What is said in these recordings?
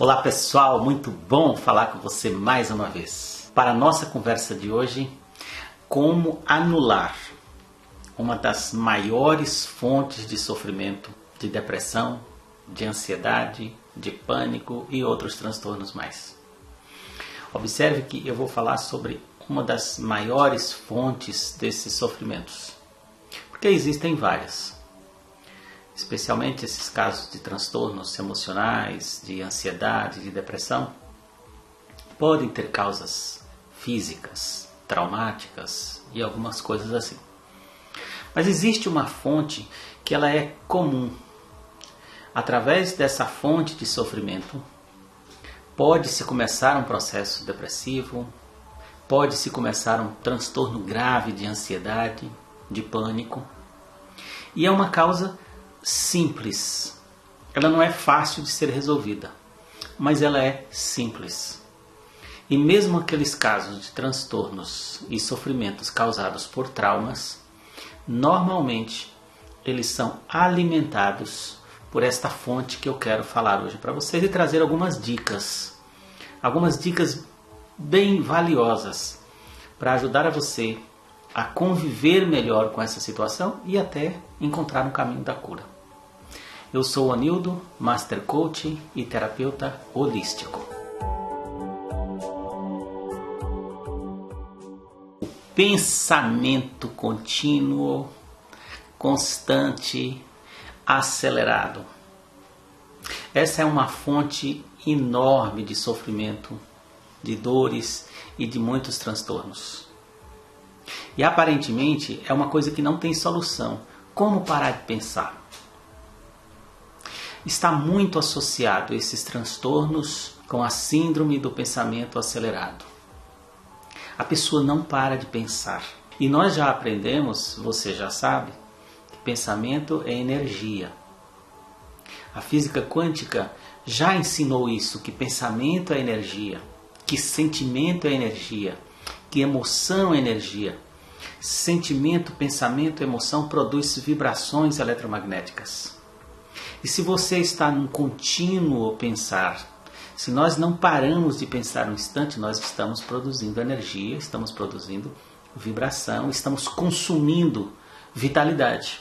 Olá pessoal, muito bom falar com você mais uma vez. Para a nossa conversa de hoje, como anular uma das maiores fontes de sofrimento, de depressão, de ansiedade, de pânico e outros transtornos mais. Observe que eu vou falar sobre uma das maiores fontes desses sofrimentos, porque existem várias. Especialmente esses casos de transtornos emocionais, de ansiedade, de depressão, podem ter causas físicas, traumáticas e algumas coisas assim. Mas existe uma fonte que ela é comum. Através dessa fonte de sofrimento, pode-se começar um processo depressivo, pode-se começar um transtorno grave de ansiedade, de pânico. E é uma causa simples. Ela não é fácil de ser resolvida, mas ela é simples. E mesmo aqueles casos de transtornos e sofrimentos causados por traumas, normalmente eles são alimentados por esta fonte que eu quero falar hoje para vocês e trazer algumas dicas bem valiosas para ajudar a você a conviver melhor com essa situação e até encontrar um caminho da cura. Eu sou o Anildo, Master Coach e terapeuta holístico. O pensamento contínuo, constante, acelerado. Essa é uma fonte enorme de sofrimento, de dores e de muitos transtornos. E aparentemente é uma coisa que não tem solução. Como parar de pensar? Está muito associado esses transtornos com a síndrome do pensamento acelerado. A pessoa não para de pensar. E nós já aprendemos, você já sabe, que pensamento é energia. A física quântica já ensinou isso, que pensamento é energia, que sentimento é energia, que emoção é energia. Sentimento, pensamento, emoção produz vibrações eletromagnéticas. E se você está num contínuo pensar, se nós não paramos de pensar um instante, nós estamos produzindo energia, estamos produzindo vibração, estamos consumindo vitalidade.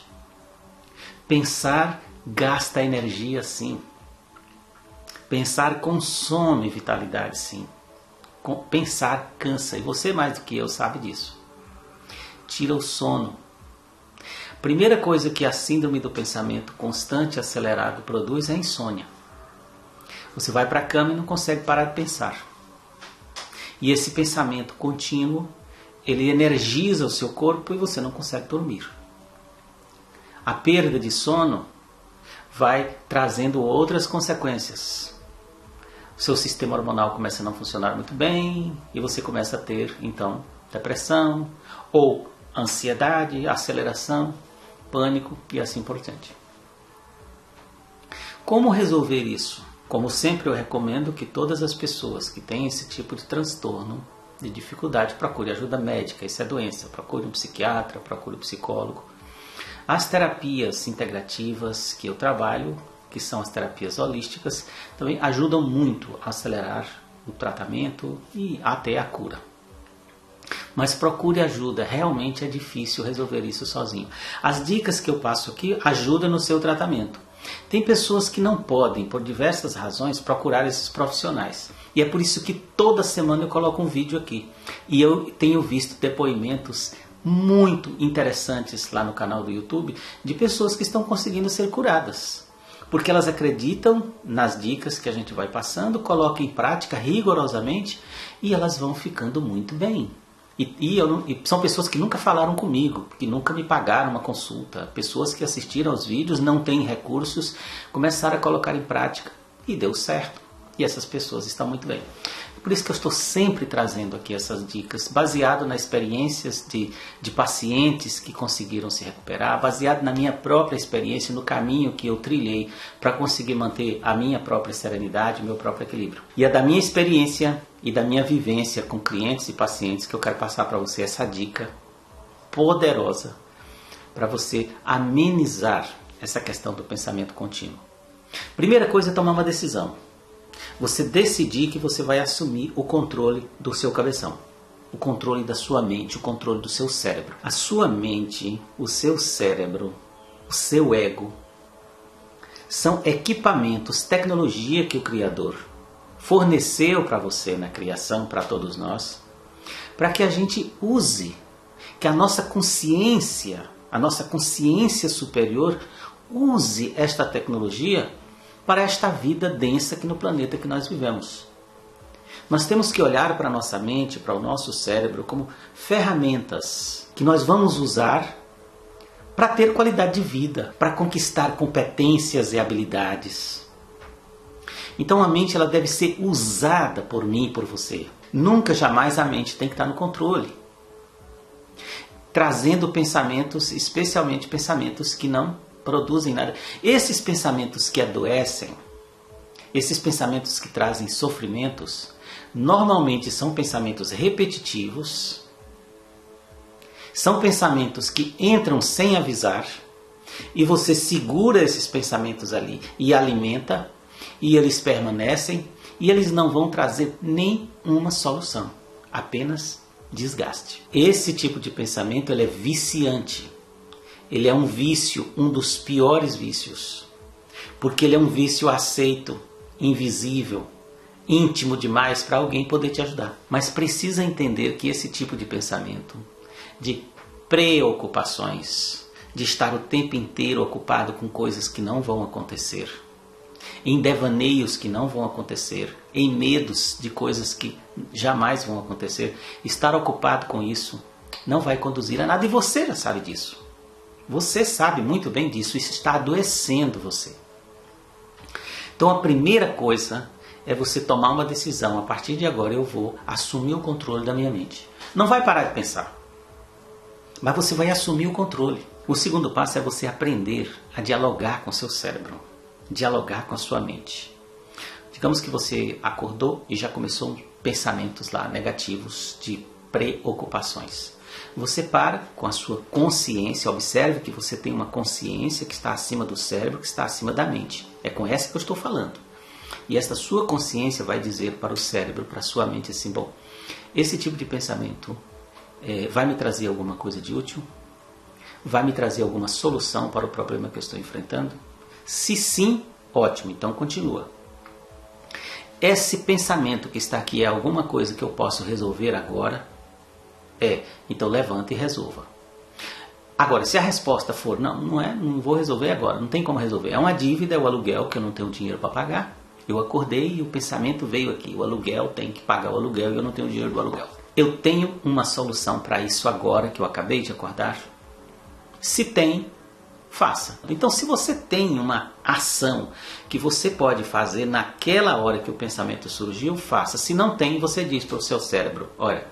Pensar gasta energia, sim. Pensar consome vitalidade, sim. Pensar cansa, e você mais do que eu sabe disso. Tira o sono. Primeira coisa que a síndrome do pensamento constante e acelerado produz é a insônia. Você vai para a cama e não consegue parar de pensar. E esse pensamento contínuo, ele energiza o seu corpo e você não consegue dormir. A perda de sono vai trazendo outras consequências. O seu sistema hormonal começa a não funcionar muito bem e você começa a ter, então, depressão ou ansiedade, aceleração, pânico e assim por diante. Como resolver isso? Como sempre eu recomendo que todas as pessoas que têm esse tipo de transtorno, de dificuldade, procure ajuda médica, isso é doença, procure um psiquiatra, procure um psicólogo. As terapias integrativas que eu trabalho, que são as terapias holísticas, também ajudam muito a acelerar o tratamento e até a cura. Mas procure ajuda, realmente é difícil resolver isso sozinho. As dicas que eu passo aqui ajudam no seu tratamento. Tem pessoas que não podem, por diversas razões, procurar esses profissionais. E é por isso que toda semana eu coloco um vídeo aqui. E eu tenho visto depoimentos muito interessantes lá no canal do YouTube de pessoas que estão conseguindo ser curadas. Porque elas acreditam nas dicas que a gente vai passando, colocam em prática rigorosamente e elas vão ficando muito bem. E são pessoas que nunca falaram comigo, que nunca me pagaram uma consulta. Pessoas que assistiram aos vídeos, não têm recursos, começaram a colocar em prática e deu certo. E essas pessoas estão muito bem. Por isso que eu estou sempre trazendo aqui essas dicas, baseado nas experiências de pacientes que conseguiram se recuperar, baseado na minha própria experiência, no caminho que eu trilhei para conseguir manter a minha própria serenidade, o meu próprio equilíbrio. E é da minha experiência e da minha vivência com clientes e pacientes que eu quero passar para você essa dica poderosa para você amenizar essa questão do pensamento contínuo. Primeira coisa é tomar uma decisão. Você decidir que você vai assumir o controle do seu cabeção, o controle da sua mente, o controle do seu cérebro. A sua mente, o seu cérebro, o seu ego, são equipamentos, tecnologia que o Criador forneceu para você na criação, para todos nós, para que a gente use, que a nossa consciência superior use esta tecnologia para esta vida densa aqui no planeta que nós vivemos. Nós temos que olhar para a nossa mente, para o nosso cérebro, como ferramentas que nós vamos usar para ter qualidade de vida, para conquistar competências e habilidades. Então a mente ela deve ser usada por mim e por você. Nunca, jamais a mente tem que estar no controle. Trazendo pensamentos, especialmente pensamentos que não produzem nada. Esses pensamentos que adoecem, esses pensamentos que trazem sofrimentos, normalmente são pensamentos repetitivos, são pensamentos que entram sem avisar, e você segura esses pensamentos ali e alimenta, e eles permanecem, e eles não vão trazer nenhuma solução, apenas desgaste. Esse tipo de pensamento ele é viciante. Ele é um vício, um dos piores vícios, porque ele é um vício aceito, invisível, íntimo demais para alguém poder te ajudar. Mas precisa entender que esse tipo de pensamento, de preocupações, de estar o tempo inteiro ocupado com coisas que não vão acontecer, em devaneios que não vão acontecer, em medos de coisas que jamais vão acontecer, estar ocupado com isso não vai conduzir a nada, e você já sabe disso. Você sabe muito bem disso, isso está adoecendo você. Então a primeira coisa é você tomar uma decisão. A partir de agora eu vou assumir o controle da minha mente. Não vai parar de pensar, mas você vai assumir o controle. O segundo passo é você aprender a dialogar com o seu cérebro, dialogar com a sua mente. Digamos que você acordou e já começou pensamentos lá negativos de preocupações. Você para com a sua consciência, observe que você tem uma consciência que está acima do cérebro, que está acima da mente. É com essa que eu estou falando. E essa sua consciência vai dizer para o cérebro, para a sua mente assim, bom, esse tipo de pensamento vai me trazer alguma coisa de útil? Vai me trazer alguma solução para o problema que eu estou enfrentando? Se sim, ótimo, então continua. Esse pensamento que está aqui é alguma coisa que eu posso resolver agora? Então levanta e resolva. Agora, se a resposta for não vou resolver agora, não tem como resolver. É uma dívida, é o aluguel que eu não tenho dinheiro para pagar. Eu acordei e o pensamento veio aqui. O aluguel, tem que pagar o aluguel e eu não tenho dinheiro do aluguel. Eu tenho uma solução para isso agora que eu acabei de acordar? Se tem, faça. Então, se você tem uma ação que você pode fazer naquela hora que o pensamento surgiu, faça. Se não tem, você diz para o seu cérebro, olha,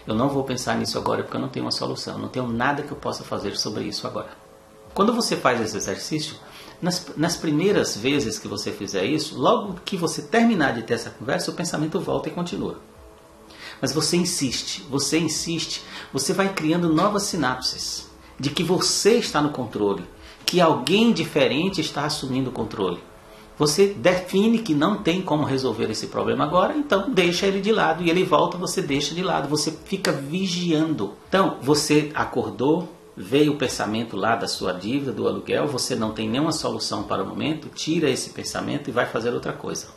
eu não vou pensar nisso agora porque eu não tenho uma solução, não tenho nada que eu possa fazer sobre isso agora. Quando você faz esse exercício, nas primeiras vezes que você fizer isso, logo que você terminar de ter essa conversa, o pensamento volta e continua. Mas você insiste, você vai criando novas sinapses de que você está no controle, que alguém diferente está assumindo o controle. Você define que não tem como resolver esse problema agora, então deixa ele de lado e ele volta, você deixa de lado, você fica vigiando. Então, você acordou, veio o pensamento lá da sua dívida, do aluguel, você não tem nenhuma solução para o momento, tira esse pensamento e vai fazer outra coisa.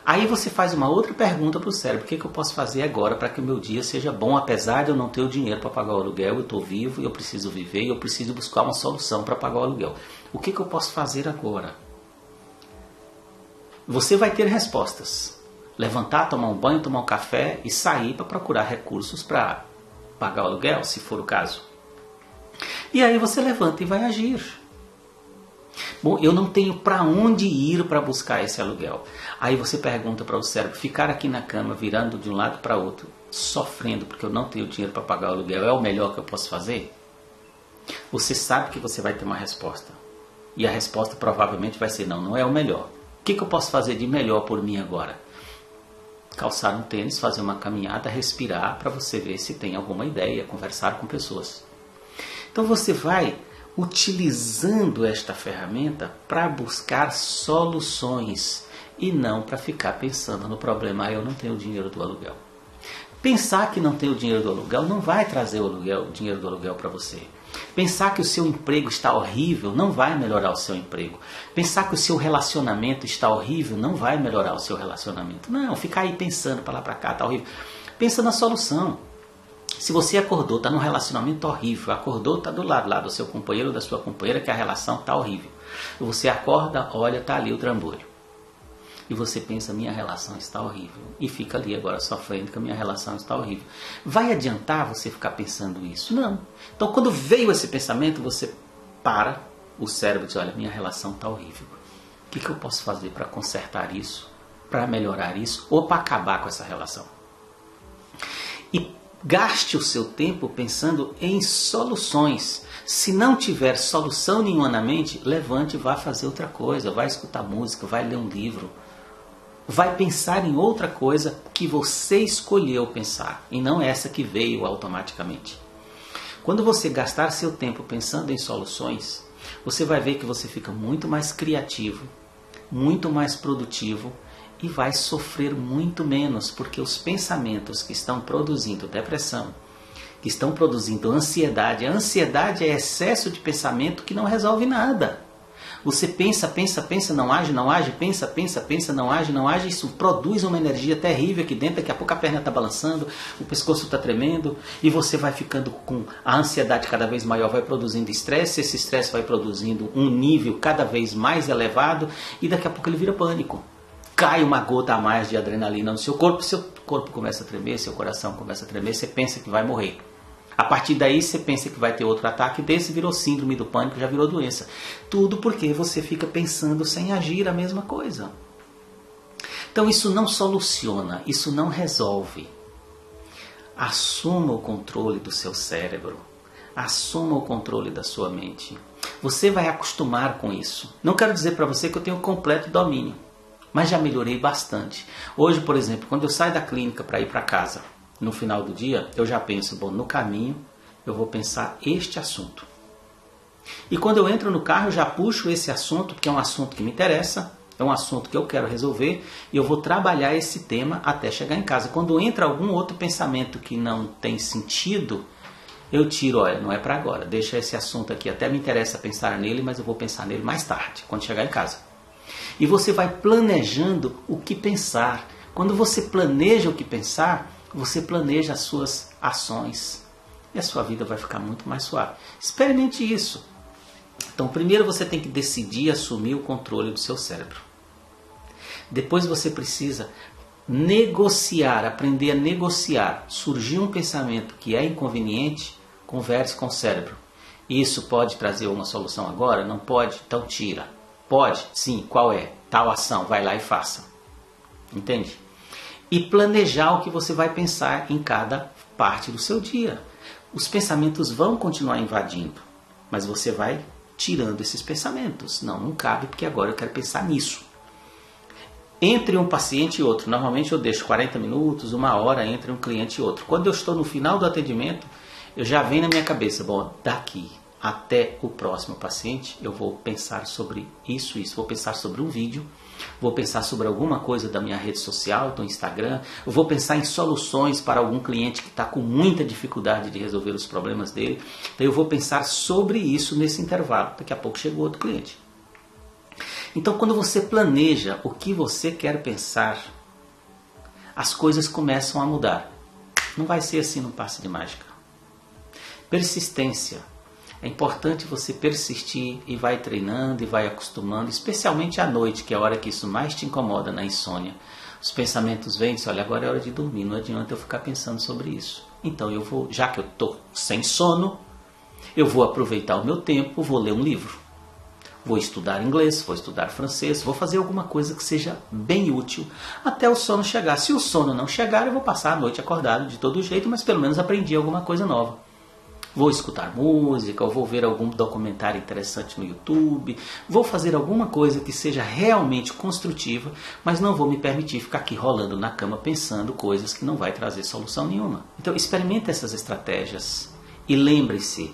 Aí você faz uma outra pergunta para o cérebro, o que eu posso fazer agora para que o meu dia seja bom, apesar de eu não ter o dinheiro para pagar o aluguel, eu estou vivo, eu preciso viver, eu preciso buscar uma solução para pagar o aluguel. O que eu posso fazer agora? Você vai ter respostas. Levantar, tomar um banho, tomar um café e sair para procurar recursos para pagar o aluguel, se for o caso. E aí você levanta e vai agir. Bom, eu não tenho para onde ir para buscar esse aluguel. Aí você pergunta para o cérebro, ficar aqui na cama, virando de um lado para outro, sofrendo porque eu não tenho dinheiro para pagar o aluguel, é o melhor que eu posso fazer? Você sabe que você vai ter uma resposta. E a resposta provavelmente vai ser não é o melhor. O que eu posso fazer de melhor por mim agora? Calçar um tênis, fazer uma caminhada, respirar para você ver se tem alguma ideia, conversar com pessoas. Então você vai utilizando esta ferramenta para buscar soluções e não para ficar pensando no problema, eu não tenho o dinheiro do aluguel. Pensar que não tem o dinheiro do aluguel não vai trazer o dinheiro do aluguel para você. Pensar que o seu emprego está horrível não vai melhorar o seu emprego. Pensar que o seu relacionamento está horrível não vai melhorar o seu relacionamento. Não, ficar aí pensando para lá para cá, está horrível. Pensa na solução. Se você acordou, está num relacionamento horrível, acordou, está do lado lá do seu companheiro ou da sua companheira que a relação está horrível. Você acorda, olha, está ali o trambolho. E você pensa, minha relação está horrível. E fica ali agora sofrendo que a minha relação está horrível. Vai adiantar você ficar pensando isso? Não. Então quando veio esse pensamento, você para o cérebro e diz, olha, minha relação está horrível. O que eu posso fazer para consertar isso? Para melhorar isso? Ou para acabar com essa relação? E gaste o seu tempo pensando em soluções. Se não tiver solução nenhuma na mente, levante e vá fazer outra coisa. Vai escutar música, vai ler um livro. Vai pensar em outra coisa que você escolheu pensar e não essa que veio automaticamente. Quando você gastar seu tempo pensando em soluções, você vai ver que você fica muito mais criativo, muito mais produtivo e vai sofrer muito menos, porque os pensamentos que estão produzindo depressão, que estão produzindo ansiedade, a ansiedade é excesso de pensamento que não resolve nada. Você pensa, não age, pensa, não age, isso produz uma energia terrível aqui dentro, daqui a pouco a perna está balançando, o pescoço está tremendo, e você vai ficando com a ansiedade cada vez maior, vai produzindo estresse, esse estresse vai produzindo um nível cada vez mais elevado, e daqui a pouco ele vira pânico. Cai uma gota a mais de adrenalina no seu corpo começa a tremer, seu coração começa a tremer, você pensa que vai morrer. A partir daí você pensa que vai ter outro ataque desse, virou síndrome do pânico, já virou doença. Tudo porque você fica pensando sem agir a mesma coisa. Então isso não soluciona, isso não resolve. Assuma o controle do seu cérebro. Assuma o controle da sua mente. Você vai acostumar com isso. Não quero dizer para você que eu tenho completo domínio, mas já melhorei bastante. Hoje, por exemplo, quando eu saio da clínica para ir para casa, no final do dia, eu já penso, bom, no caminho eu vou pensar este assunto. E quando eu entro no carro, eu já puxo esse assunto, porque é um assunto que me interessa, é um assunto que eu quero resolver, e eu vou trabalhar esse tema até chegar em casa. Quando entra algum outro pensamento que não tem sentido, eu tiro, olha, não é para agora, deixa esse assunto aqui, até me interessa pensar nele, mas eu vou pensar nele mais tarde, quando chegar em casa. E você vai planejando o que pensar. Quando você planeja o que pensar, você planeja as suas ações e a sua vida vai ficar muito mais suave. Experimente isso. Então, primeiro você tem que decidir assumir o controle do seu cérebro. Depois você precisa negociar, aprender a negociar. Surgiu um pensamento que é inconveniente, converse com o cérebro. Isso pode trazer uma solução agora? Não pode? Então tira. Pode? Sim. Qual é? Tal ação. Vai lá e faça. Entende? E planejar o que você vai pensar em cada parte do seu dia. Os pensamentos vão continuar invadindo, mas você vai tirando esses pensamentos. Não cabe porque agora eu quero pensar nisso. Entre um paciente e outro, normalmente eu deixo 40 minutos, 1 hora entre um cliente e outro. Quando eu estou no final do atendimento, eu já venho na minha cabeça, bom, daqui até o próximo paciente, eu vou pensar sobre isso, vou pensar sobre um vídeo, vou pensar sobre alguma coisa da minha rede social, do Instagram, eu vou pensar em soluções para algum cliente que está com muita dificuldade de resolver os problemas dele, então eu vou pensar sobre isso nesse intervalo, daqui a pouco chega outro cliente. Então quando você planeja o que você quer pensar, as coisas começam a mudar. Não vai ser assim num passe de mágica. Persistência. É importante você persistir e vai treinando e vai acostumando, especialmente à noite, que é a hora que isso mais te incomoda na insônia. Os pensamentos vêm e dizem, olha, agora é hora de dormir, não adianta eu ficar pensando sobre isso. Então eu vou, já que eu estou sem sono, eu vou aproveitar o meu tempo, vou ler um livro. Vou estudar inglês, vou estudar francês, vou fazer alguma coisa que seja bem útil até o sono chegar. Se o sono não chegar, eu vou passar a noite acordado de todo jeito, mas pelo menos aprendi alguma coisa nova. Vou escutar música, ou vou ver algum documentário interessante no YouTube, vou fazer alguma coisa que seja realmente construtiva, mas não vou me permitir ficar aqui rolando na cama pensando coisas que não vai trazer solução nenhuma. Então experimente essas estratégias e lembre-se,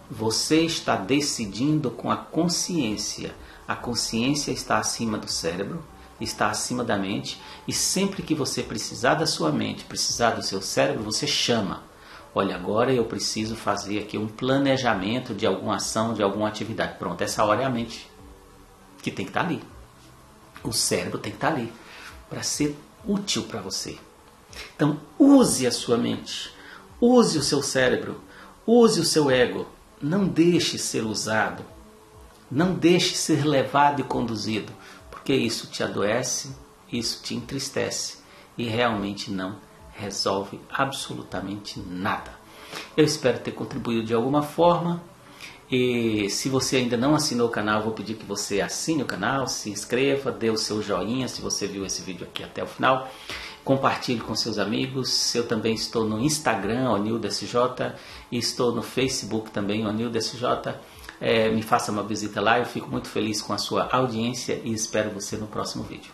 você está decidindo com a consciência. A consciência está acima do cérebro está acima da mente, e sempre que você precisar da sua mente, precisar do seu cérebro, você chama. Olha, agora eu preciso fazer aqui um planejamento de alguma ação, de alguma atividade. Pronto, essa hora é a mente que tem que estar ali. O cérebro tem que estar ali para ser útil para você. Então, use a sua mente, use o seu cérebro, use o seu ego. Não deixe ser usado, não deixe ser levado e conduzido, porque isso te adoece, isso te entristece e realmente não resolve absolutamente nada. Eu espero ter contribuído de alguma forma. E se você ainda não assinou o canal, eu vou pedir que você assine o canal, se inscreva, dê o seu joinha se você viu esse vídeo aqui até o final. Compartilhe com seus amigos. Eu também estou no Instagram, OnildoSJ, e estou no Facebook também, OnildoSJ. Me faça uma visita lá, eu fico muito feliz com a sua audiência e espero você no próximo vídeo.